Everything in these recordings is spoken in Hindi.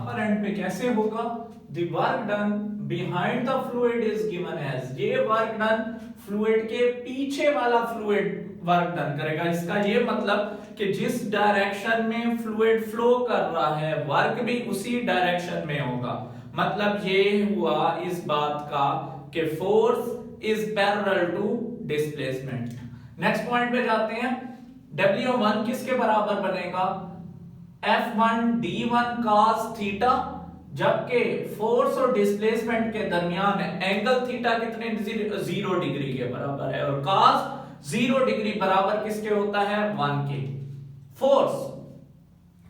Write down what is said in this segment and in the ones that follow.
अपर एंड पे कैसे होगा, the work done behind the fluid is given as, ये वर्क डन फ्लूइड के पीछे वाला फ्लूइड वर्क डन करेगा। इसका ये मतलब कि जिस डायरेक्शन में फ्लूइड फ्लो कर रहा है वर्क भी उसी डायरेक्शन में होगा। मतलब ये हुआ इस बात का कि force is parallel to displacement. Next point पे जाते हैं। W1 किसके बराबर बनेगा, F1 D1 cos थीटा, जबकि फोर्स और डिस्प्लेसमेंट के दरमियान एंगल थीटा कितने 0 डिग्री के बराबर है, और cos 0 डिग्री बराबर किसके होता है 1 के। फोर्स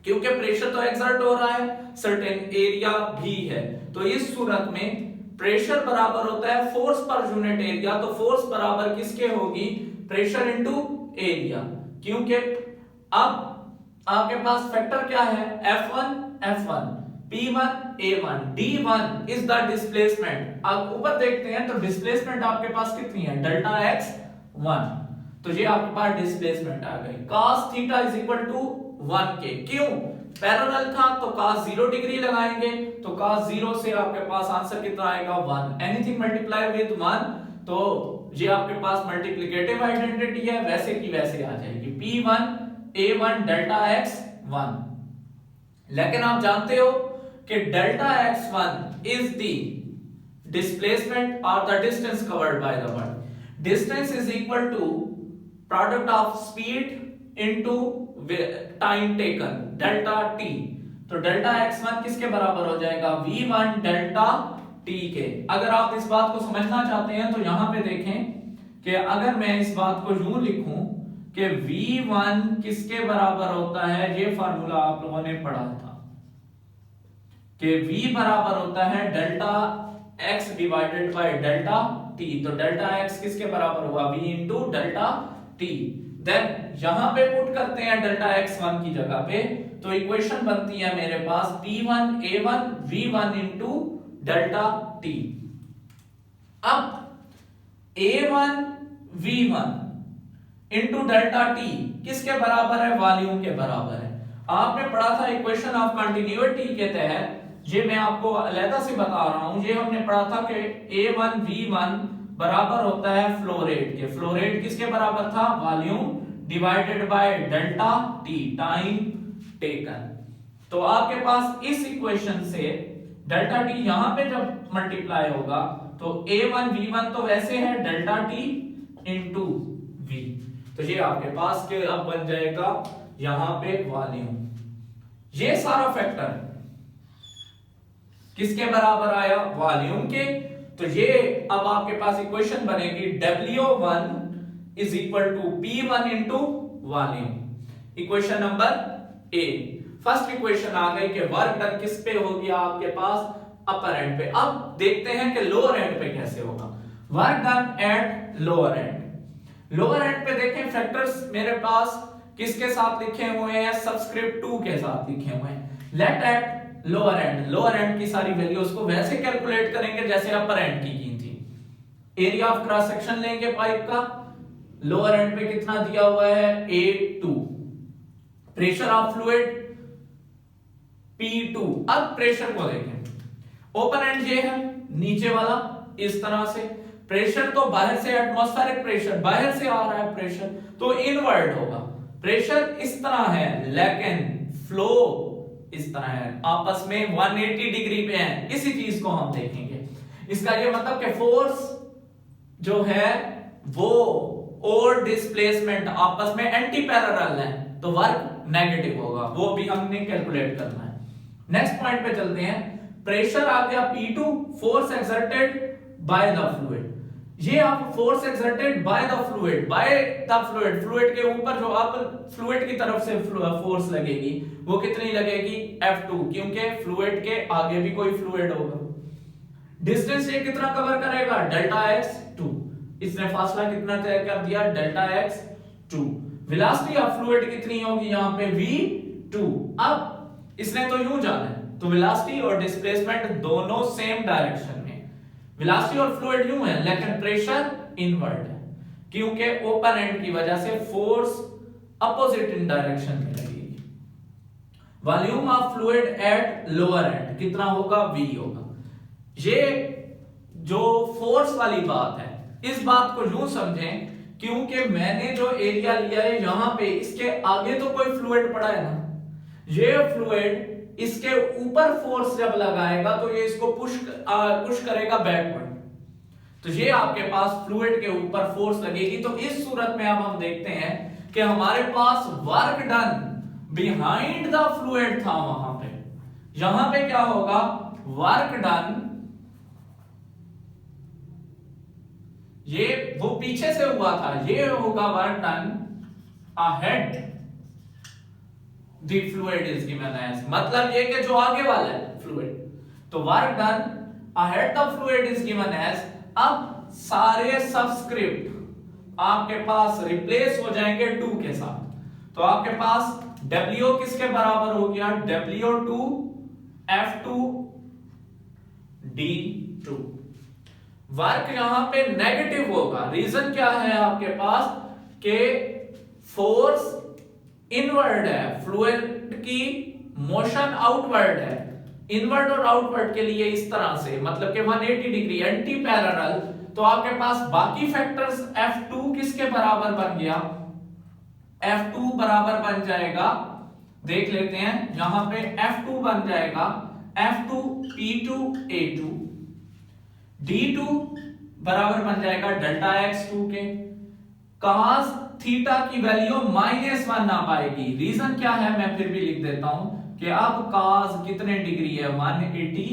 क्योंकि प्रेशर तो एक्सर्ट हो रहा है, सर्टेन एरिया भी है, तो इस सूरत में प्रेशर बराबर होता है फोर्स पर यूनिट एरिया। तो फोर्स बराबर किसके होगी, प्रेशर इनटू एरिया, क्योंकि अब आपके पास फैक्टर क्या है F1 P1 A1 D1 is the displacement. अब ऊपर देखते हैं तो डिस्प्लेसमेंट आपके पास कितनी है डेल्टा x1, तो ये आपके पास डिस्प्लेसमेंट आ गई। cos theta is equal to 1 के, क्यों पैरेलल था तो cos 0 डिग्री लगाएंगे, तो cos 0 से आपके पास आंसर कितना आएगा 1। एनीथिंग मल्टीप्लाई विद 1 तो ये आपके पास मल्टीप्लिकेटिव आइडेंटिटी है, वैसे की वैसे आ जाएगी P1 A1 डेल्टा x1। लेकिन आप जानते हो कि delta x1 is the displacement और the distance covered by the work. Distance is equal to product of speed into time taken delta t। तो डेल्टा x1 किसके बराबर हो जाएगा v1 डेल्टा t के। अगर आप इस बात को समझना चाहते हैं तो यहां पे देखें कि अगर मैं इस बात को यूं लिखूं कि v1 किसके बराबर होता है, ये फार्मूला आप लोगों ने पढ़ा था कि v बराबर होता है delta x divided by delta t। तो डेल्टा x किसके बराबर हुआ v into delta t। Then यहां पे पुट करते हैं डेल्टा x1 की जगह पे, तो इक्वेशन बनती है मेरे पास P1 A1 v1 into delta t। अब A1 v1 into delta t किसके बराबर है, वॉल्यूम के बराबर है। आपने पढ़ा था इक्वेशन ऑफ कंटिन्यूटी के तहत, ये मैं आपको अलग से बता रहा हूं, ये हमने पढ़ा था कि A1 v1 बराबर होता है फ्लो रेट के। फ्लो रेट किसके बराबर था, volume divided by delta t time taken. तो आपके पास इस इक्वेशन से डेल्टा t यहां पे जब मल्टीप्लाई होगा तो A1 v1 तो वैसे है डेल्टा t इंटू v, तो ये आपके पास के अब बन जाएगा यहां पे वॉल्यूम। ये सारा फैक्टर किसके बराबर आया, वॉल्यूम के। तो ये अब आपके पास इक्वेशन बनेगी W1 is equal to P1 into volume. Equation number A. First equation आ गई कि वर्क डन किस पे हो गया आपके पास, अपर एंड पे। अब देखते हैं कि लोअर एंड पे कैसे होगा। Work done at lower and. Lower and पे देखें फैक्टर्स मेरे पास किसके साथ लिखे हुए हैं, सबस्क्रिप्ट 2 के साथ लिखे हुए हैं। लेट एट लोअर एंड की सारी वैल्यूज को वैसे कैलकुलेट करेंगे जैसे अपर एंड की थी। एरिया ऑफ क्रॉस सेक्शन लेंगे पाइप का, लोअर एंड पे कितना दिया हुआ है A2, pressure of fluid P2। अब प्रेशर को देखें, ओपन एंड ये है नीचे वाला इस तरह से, प्रेशर तो बाहर से एटमॉस्फेरिक प्रेशर बाहर से आ रहा है प्रेशर, तो इनवर्ड होगा। प्रेशर इस तरह है लेकिन फ्लो इस तरह है, आपस में 180 डिग्री पे है। इसी चीज को हम देखेंगे। इसका ये मतलब कि फोर्स जो है वो और डिस्प्लेसमेंट आपस में एंटी पैरेलल है, तो वर्क नेगेटिव होगा, वो भी हमने कैलकुलेट करना है। नेक्स्ट पॉइंट पे चलते हैं। प्रेशर आ गया P2, force exerted by the fluid. ये आप force exerted by the fluid, fluid के ऊपर जो आप फ्लूइड की तरफ से फोर्स लगेगी वो कितनी लगेगी F2, क्योंकि फ्लूइड के आगे भी कोई फ्लूइड होगा। डिस्टेंस ये कितना कवर करेगा, डेल्टा x2। इसने फासला कितना तय कर दिया, delta x2। Velocity of fluid कितनी होगी यहां पे v2। अब इसने तो यूं जाना है, तो वेलोसिटी और डिस्प्लेसमेंट दोनों सेम डायरेक्शन में। वेलोसिटी और फ्लूइड यूं है लेकिन प्रेशर इनवर्ड है, क्योंकि ओपन एंड की वजह से फोर्स अपोजिट इन डायरेक्शन में लगेगी। Volume of fluid at lower and कितना होगा, V होगा। ये जो फोर्स वाली बात है, इस बात को यूं समझें क्योंकि मैंने जो एरिया लिया है यहां पे, इसके आगे तो कोई फ्लूइड पड़ा है ना, ये फ्लूइड इसके ऊपर फोर्स जब लगाएगा तो ये इसको पुश करेगा बैकवर्ड, तो ये आपके पास फ्लूइड के ऊपर फोर्स लगेगी। तो इस सूरत में अब हम देखते हैं कि हमारे पास work done behind the fluid था वहां पे, यहां पे क्या होगा, वर्क डन, ये वो पीछे से हुआ था, ये होगा work done ahead the fluid is given as, मतलब ये कि जो आगे वाला है फ्लूइड, तो work done ahead the fluid is given as. अब सारे सबस्क्रिप्ट आपके पास रिप्लेस हो जाएंगे 2 के साथ, तो आपके पास W किसके बराबर हो गया, W2 F2 D2। वर्क यहां पे नेगेटिव होगा, रीजन क्या है आपके पास कि फोर्स इनवर्ड है, फ्लूइड की मोशन आउटवर्ड है, इनवर्ड और आउटवर्ड के लिए इस तरह से, मतलब कि 180 डिग्री एंटी पैरेलल, तो आपके पास बाकी फैक्टर्स F2 किसके बराबर बन गया, F2 बराबर बन जाएगा, देख लेते हैं यहां पे F2 बन जाएगा F2 P2 A2, D2 बराबर बन जाएगा डेल्टा x2 के, cos थीटा की वैल्यू -1 आ पाएगी, रीजन क्या है मैं फिर भी लिख देता हूं कि अब cos कितने डिग्री है, 180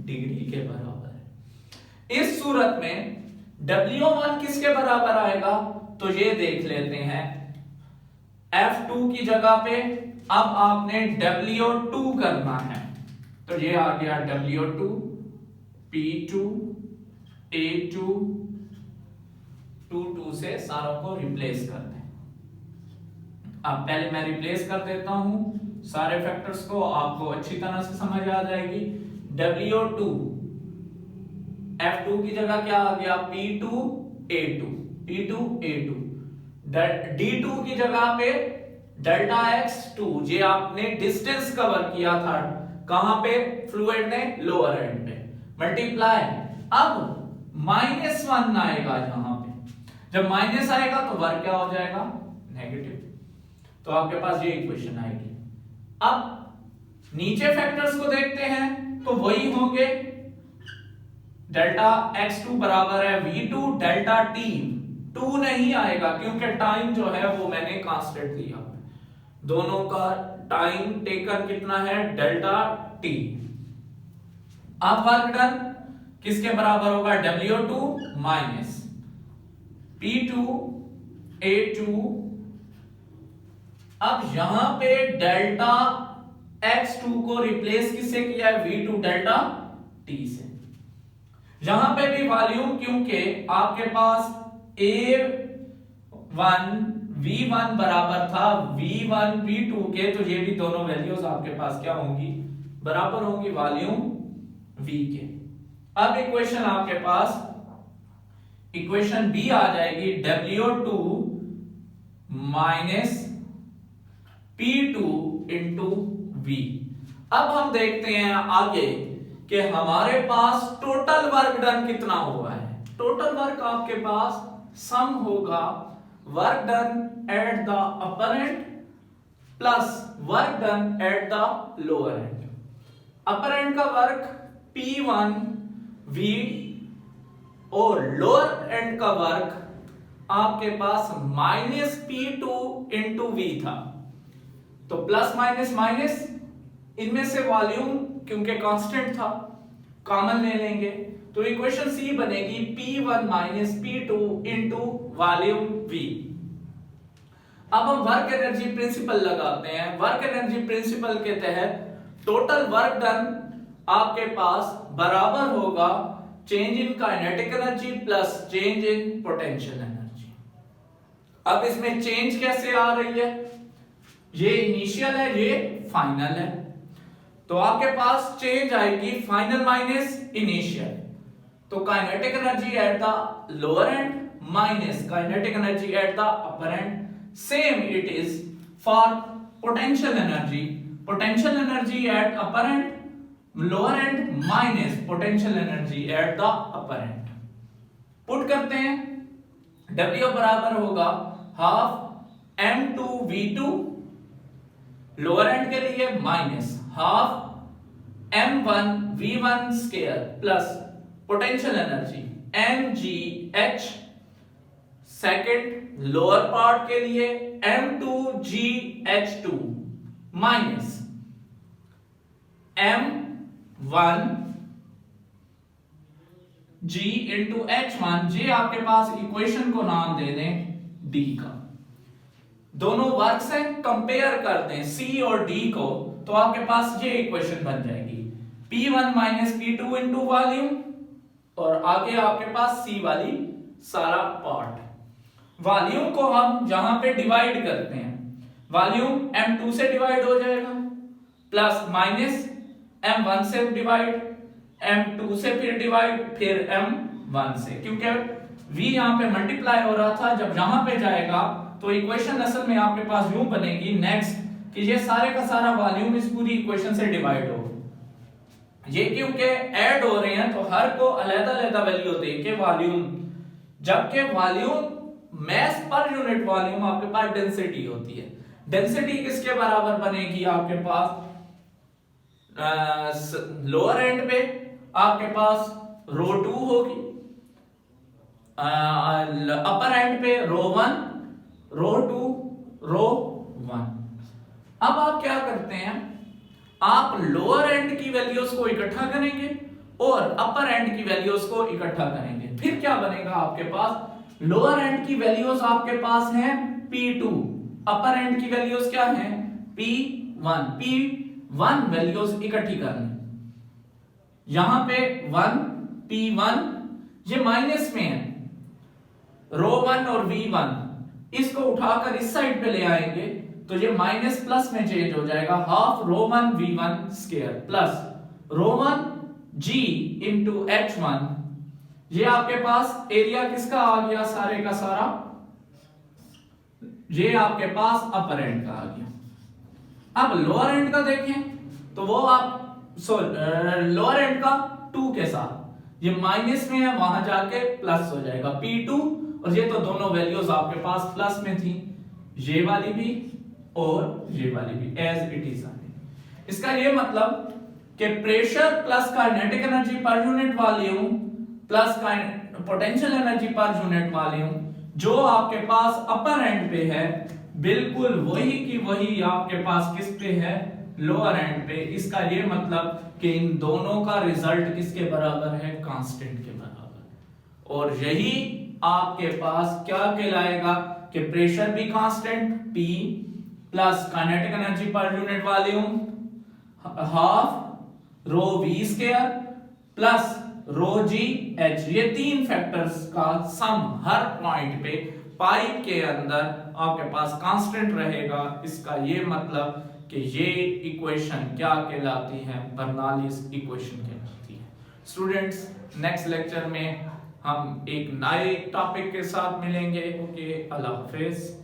डिग्री के बराबर है। इस सूरत में W1 किसके बराबर आएगा, तो ये देख लेते हैं, F2 की जगह पे अब आपने W2 करना है, तो ये आ गया W2 P2 A2, 2 से सारों को रिप्लेस कर दें। अब पहले मैं रिप्लेस कर देता हूं सारे फैक्टर्स को, आपको अच्छी तरह से समझ आ जाएगी। W2 F2 की जगह क्या आ गया, P2 A2, P2 A2, D2 की जगह पे डेल्टा x2, ये आपने डिस्टेंस कवर किया था कहां पे, फ्लूइड ने लोअर एंड पे, मल्टीप्लाई, अब -1 आएगा यहां पे, जब माइनस आएगा तो वर्क क्या हो जाएगा, नेगेटिव, तो आपके पास ये इक्वेशन आएगी। अब नीचे फैक्टर्स को देखते हैं तो वही होंगे, डेल्टा x2 बराबर है v2 डेल्टा t, 2 नहीं आएगा क्योंकि टाइम जो है वो मैंने कांस्टेंट दिया, दोनों का टाइम टेकन कितना है, डेल्टा t। अब वर्क डन किसके बराबर होगा, W2 माइनस P2 A2, अब यहां पे डेल्टा x2 को रिप्लेस किससे किया है, V2 डेल्टा t से। यहां पे भी वॉल्यूम, क्योंकि आपके पास A1 V1 बराबर था V1 V2 के, तो ये भी दोनों वैल्यूज आपके पास क्या होंगी, बराबर होंगी वॉल्यूम V के। अब इक्वेशन आपके पास, इक्वेशन B आ जाएगी W2 minus P2 into V। अब हम देखते हैं आगे कि हमारे पास टोटल वर्क डन कितना हुआ है। टोटल वर्क आपके पास सम होगा work done at the upper and plus work done at the lower and. Upper and का वर्क P1 V और लोअर एंड का वर्क आपके पास माइनस P2 इंटू V था, तो प्लस माइनस माइनस, इनमें से वॉल्यूम क्योंकि कांस्टेंट था कॉमन ले लेंगे, तो इक्वेशन सी बनेगी P1 minus P2 into volume V। अब हम वर्क एनर्जी प्रिंसिपल लगाते हैं। वर्क एनर्जी प्रिंसिपल के तहत टोटल वर्क डन आपके पास बराबर होगा change in kinetic energy plus change in potential energy. अब इसमें चेंज कैसे आ रही है, ये इनिशियल है, ये फाइनल है, तो आपके पास चेंज आएगी फाइनल माइनस इनिशियल, तो kinetic energy at the lower and minus kinetic energy at the upper and. Same it is for potential energy, potential energy at upper and, lower and minus potential energy at the upper and. Put करते हैं, W बराबर होगा हाफ m2v2 लोअर एंड के लिए minus half m1v1 square plus potential energy mgh second lower part के लिए m2gh2 minus m1 g into h1, जी आपके पास इक्वेशन को नाम दे दें d का। दोनों वर्क से कंपेयर कर दें c और d को, तो आपके पास ये इक्वेशन बन जाएगी P1 minus P2 into volume, और आगे आपके पास c वाली सारा पार्ट। वॉल्यूम को हम जहां पे डिवाइड करते हैं, वॉल्यूम m2 से डिवाइड हो जाएगा प्लस माइनस m1 से डिवाइड, m2 से फिर डिवाइड, फिर m1 से, क्योंकि v यहां पे मल्टीप्लाई हो रहा था, जब यहां पे जाएगा तो इक्वेशन असल में आपके पास यूं बनेगी नेक्स्ट कि ये सारे का सारा वॉल्यूम इस पूरी इक्वेशन से डिवाइड हो। ये क्योंकि ऐड हो रहे हैं तो हर को अलग-अलग वैल्यू दे के वॉल्यूम, जबकि volume mass per unit volume आपके पास डेंसिटी होती है। डेंसिटी किसके बराबर बनेगी आपके पास, लोअर एंड पे आपके पास ρ2 होगी, अपर एंड पे ρ1 ρ2 ρ1। अब आप क्या करते हैं, आप लोअर एंड की वैल्यूज को इकट्ठा करेंगे और अपर एंड की वैल्यूज को इकट्ठा करेंगे, फिर क्या बनेगा आपके पास, लोअर एंड की वैल्यूज आपके पास हैं P2, अपर एंड की वैल्यूज क्या हैं P1, P1 वैल्यूज इकट्ठी करनी, यहां पे 1 P1 ये माइनस में है, ρ1 और V1 इसको उठाकर इस साइड पे ले आएंगे तो ये माइनस प्लस में चेंज हो जाएगा, half ρ1 V1 square plus ρ1 G into H1, ये आपके पास एरिया किसका आ गया, सारे का सारा, ये आपके पास अपर एंड का आ गया। अब लोअर एंड का देखें तो वो आप लोअर एंड का 2 के साथ, ये माइनस में है, वहां जाके प्लस हो जाएगा P2, और ये तो दोनों वैल्यूज आपके पास प्लस में थी, ये वाली भी और ये वाली भी एज इट इज आने। इसका ये मतलब कि प्रेशर प्लस काइनेटिक एनर्जी पर unit volume plus potential energy पर यूनिट वॉल्यूम जो आपके पास अपर एंड पे है, बिल्कुल वही की वही आपके पास किस पे है, लोअर एंड पे। इसका ये मतलब कि इन दोनों का रिजल्ट किसके बराबर है, कांस्टेंट के बराबर। और यही आपके पास क्या कहलाएगा कि प्रेशर भी constant P plus kinetic energy पर unit volume half rho V square plus रो G H, ये तीन फैक्टर्स का सम हर पॉइंट पे पाइप के अंदर आपके पास कांस्टेंट रहेगा। इसका ये मतलब कि ये इक्वेशन क्या कहलाती है, बर्नौलीज इक्वेशन कहलाती है। स्टूडेंट्स, नेक्स्ट लेक्चर में हम एक नए टॉपिक के साथ मिलेंगे। ओके, अल्लाह हाफिज।